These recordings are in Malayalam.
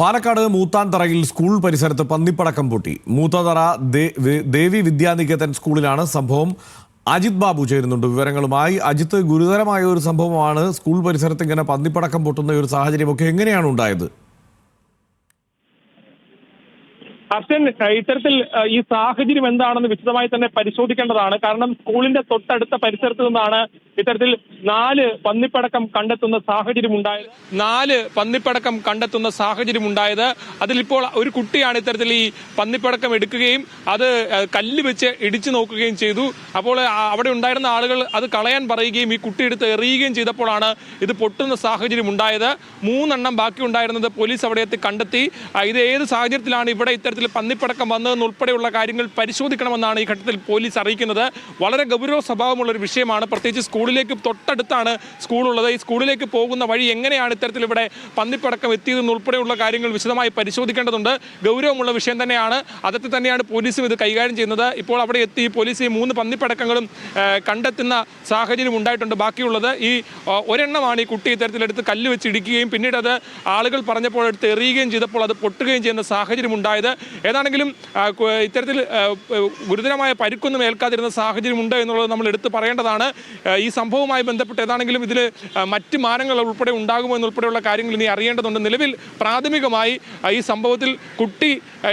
പാലക്കാട് മൂത്താൻതറയിൽ സ്കൂൾ പരിസരത്ത് പന്നിപ്പടക്കം പൊട്ടി. മൂത്താൻതറ ദേവി വിദ്യാനികേതൻ സ്കൂളിലാണ് സംഭവം. അജിത് ബാബു ചേരുന്നുണ്ട് വിവരങ്ങളുമായി. അജിത്ത്, ഗുരുതരമായ ഒരു സംഭവമാണ്. സ്കൂൾ പരിസരത്ത് ഇങ്ങനെ പന്നിപ്പടക്കം പൊട്ടുന്ന ഒരു സാഹചര്യമൊക്കെ എങ്ങനെയാണ് ഉണ്ടായത്? അർച്ചൻ, ഇത്തരത്തിൽ ഈ സാഹചര്യം എന്താണെന്ന് വിശദമായി തന്നെ പരിശോധിക്കേണ്ടതാണ്. കാരണം സ്കൂളിന്റെ തൊട്ടടുത്ത പരിസരത്ത് നിന്നാണ് ഇത്തരത്തിൽ 4 പന്നിപ്പടക്കം കണ്ടെത്തുന്ന സാഹചര്യം ഉണ്ടായത്. അതിലിപ്പോൾ ഒരു കുട്ടിയാണ് ഇത്തരത്തിൽ ഈ പന്നിപ്പടക്കം എടുക്കുകയും അത് കല്ല് വെച്ച് ഇടിച്ചു നോക്കുകയും ചെയ്തു. അപ്പോൾ അവിടെ ഉണ്ടായിരുന്ന ആളുകൾ അത് കളയാൻ പറയുകയും ഈ കുട്ടി എടുത്ത് എറിയുകയും ചെയ്തപ്പോഴാണ് ഇത് പൊട്ടുന്ന സാഹചര്യം ഉണ്ടായത്. 3 എണ്ണം ബാക്കി ഉണ്ടായിരുന്നത് പോലീസ് അവിടെ എത്തി കണ്ടെത്തി. ഇത് ഏത് സാഹചര്യത്തിലാണ് ഇവിടെ ഇത്തരത്തിൽ പന്നിപ്പടക്കം വന്നതെന്നുൾപ്പെടെയുള്ള കാര്യങ്ങൾ പരിശോധിക്കണമെന്നാണ് ഈ ഘട്ടത്തിൽ പോലീസ് അറിയിക്കുന്നത്. വളരെ ഗൗരവ സ്വഭാവമുള്ള ഒരു വിഷയമാണ്. പ്രത്യേകിച്ച് സ്കൂളിലേക്ക് തൊട്ടടുത്താണ് സ്കൂളുള്ളത്. ഈ സ്കൂളിലേക്ക് പോകുന്ന വഴി എങ്ങനെയാണ് ഇത്തരത്തിൽ ഇവിടെ പന്നിപ്പടക്കം എത്തിയതെന്നുൾപ്പെടെയുള്ള കാര്യങ്ങൾ വിശദമായി പരിശോധിക്കേണ്ടതുണ്ട്. ഗൗരവമുള്ള വിഷയം തന്നെയാണ്. അതത്തിൽ തന്നെയാണ് പോലീസും ഇത് കൈകാര്യം ചെയ്യുന്നത്. ഇപ്പോൾ അവിടെ എത്തി പോലീസ് ഈ 3 പന്നിപ്പടക്കങ്ങളും കണ്ടെത്തുന്ന സാഹചര്യം ഉണ്ടായിട്ടുണ്ട്. ബാക്കിയുള്ളത് ഈ ഒരെണ്ണമാണ് ഈ കുട്ടി ഇത്തരത്തിലെടുത്ത് കല്ല് വെച്ച് ഇടിക്കുകയും പിന്നീട് അത് ആളുകൾ പറഞ്ഞപ്പോൾ എടുത്ത് എറിയുകയും ചെയ്തപ്പോൾ അത് പൊട്ടുകയും ചെയ്യുന്ന സാഹചര്യം ഉണ്ടായത്. ഏതാണെങ്കിലും ഇത്തരത്തിൽ ഗുരുതരമായ പരിക്കൊന്നും ഏൽക്കാതിരുന്ന സാഹചര്യമുണ്ട് എന്നുള്ളത് നമ്മൾ എടുത്തു പറയേണ്ടതാണ്. ഈ സംഭവവുമായി ബന്ധപ്പെട്ട് ഏതാണെങ്കിലും ഇതിൽ മറ്റ് മാനങ്ങൾ ഉൾപ്പെടെ ഉണ്ടാകുമോ എന്നുൾപ്പെടെയുള്ള കാര്യങ്ങൾ ഇനി അറിയേണ്ടതുണ്ട്. നിലവിൽ പ്രാഥമികമായി ഈ സംഭവത്തിൽ കുട്ടി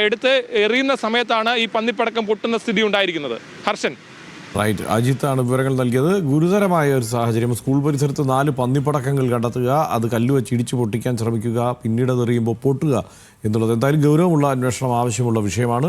എടുത്ത് എറിയുന്ന സമയത്താണ് ഈ പന്നിപ്പടക്കം പൊട്ടുന്ന സ്ഥിതി ഉണ്ടായിരിക്കുന്നത്. ഹർഷൻ. റൈറ്റ്, അജിത്താണ് വിവരങ്ങൾ നൽകിയത്. ഗുരുതരമായ ഒരു സാഹചര്യം. സ്കൂൾ പരിസരത്ത് 4 പന്നിപ്പടക്കങ്ങൾ കണ്ടെത്തുക, അത് കല്ലുവെച്ച് ഇടിച്ചു പൊട്ടിക്കാൻ ശ്രമിക്കുക, പിന്നീട് അത് എറിയുമ്പോൾ പൊട്ടുക എന്നുള്ളത് എന്തായാലും ഗൗരവമുള്ള അന്വേഷണം ആവശ്യമുള്ള വിഷയമാണ്.